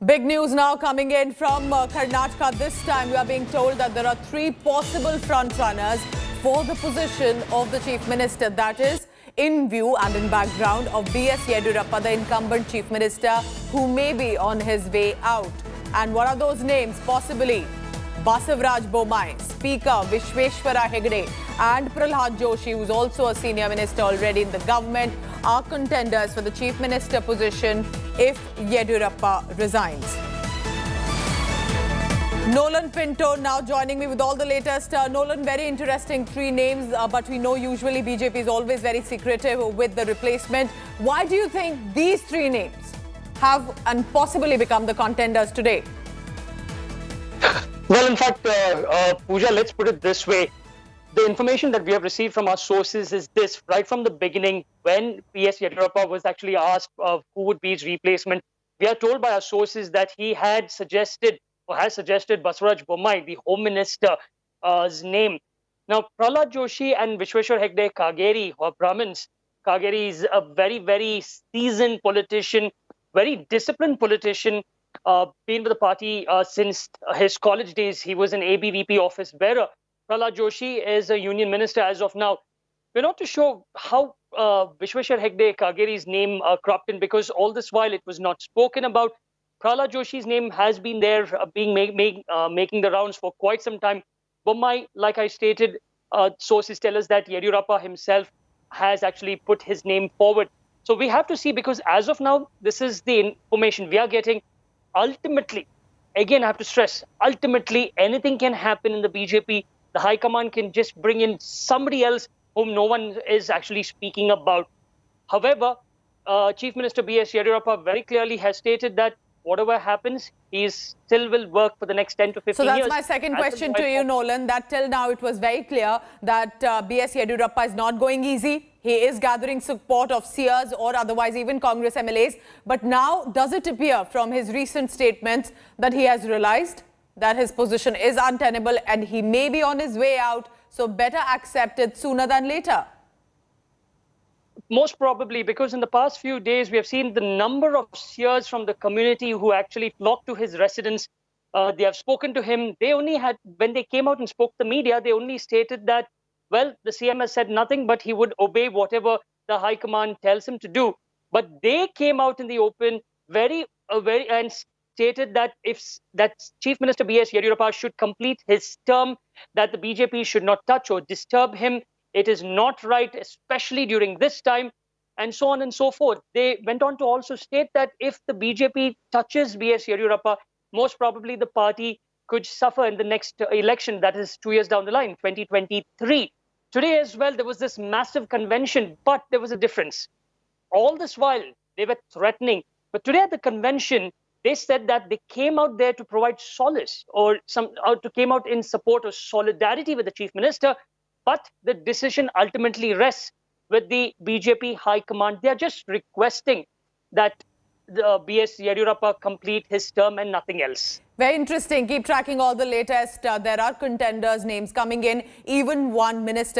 Big news now coming in from Karnataka. This time we are being told that there are 3 possible front-runners for the position of the Chief Minister. That is in view and in background of B.S. Yediyurappa, the incumbent Chief Minister, who may be on his way out. And what are those names? Possibly Basavaraj Bommai, Speaker Vishweshwara Hegde and Prahalad Joshi, who is also a senior minister already in the government, are contenders for the Chief Minister position if Yediyurappa resigns. Nolan Pinto now joining me with all the latest. Nolan, very interesting 3 names, but we know usually BJP is always very secretive with the replacement. Why do you think these 3 names have and possibly become the contenders today? Well, in fact, Pooja, let's put it this way. The information that we have received from our sources is this: right from the beginning, when P.S. Yediyurappa was actually asked who would be his replacement, we are told by our sources that he had suggested or has suggested Basavaraj Bommai, the Home Minister's name. Now, Prahalad Joshi and Vishweshwar Hegde Kageri, or Brahmins, Kageri is a very, very seasoned politician, very disciplined politician, been with the party since his college days. He was an ABVP office bearer. Prahalad Joshi is a union minister as of now. We're not too sure how Vishweshwar Hegde Kageri's name cropped in, because all this while it was not spoken about. Prahalad Joshi's name has been there, making the rounds for quite some time. Bommai, like I stated, sources tell us that Yediyurappa himself has actually put his name forward. So we have to see, because as of now, this is the information we are getting. Ultimately, again, I have to stress, ultimately, anything can happen in the BJP. The High Command can just bring in somebody else whom no one is actually speaking about. However, Chief Minister B.S. Yediyurappa very clearly has stated that whatever happens, he still will work for the next 10 to 15 years. So that's my second question to you, Nolan, that till now it was very clear that B.S. Yediyurappa is not going easy. He is gathering support of seers or otherwise even Congress MLAs. But now, does it appear from his recent statements that he has realized that his position is untenable and he may be on his way out, so better accept it sooner than later? Most probably, because in the past few days, we have seen the number of seers from the community who actually flocked to his residence. They have spoken to him. They only had, when they came out and spoke to the media, they only stated that, well, the CM has said nothing, but he would obey whatever the High Command tells him to do. But they came out in the open and stated that Chief Minister B.S. Yediyurappa should complete his term, that the BJP should not touch or disturb him. It is not right, especially during this time, and so on and so forth. They went on to also state that if the BJP touches B.S. Yediyurappa, most probably the party could suffer in the next election, that is 2 years down the line, 2023. Today as well, there was this massive convention, but there was a difference. All this while, they were threatening. But today at the convention, they said that they came out there to provide solace or came out in support of solidarity with the Chief Minister. But the decision ultimately rests with the BJP High Command. They are just requesting that the B.S. Yediyurappa complete his term and nothing else. Very interesting. Keep tracking all the latest. There are contenders' names coming in. Even one minister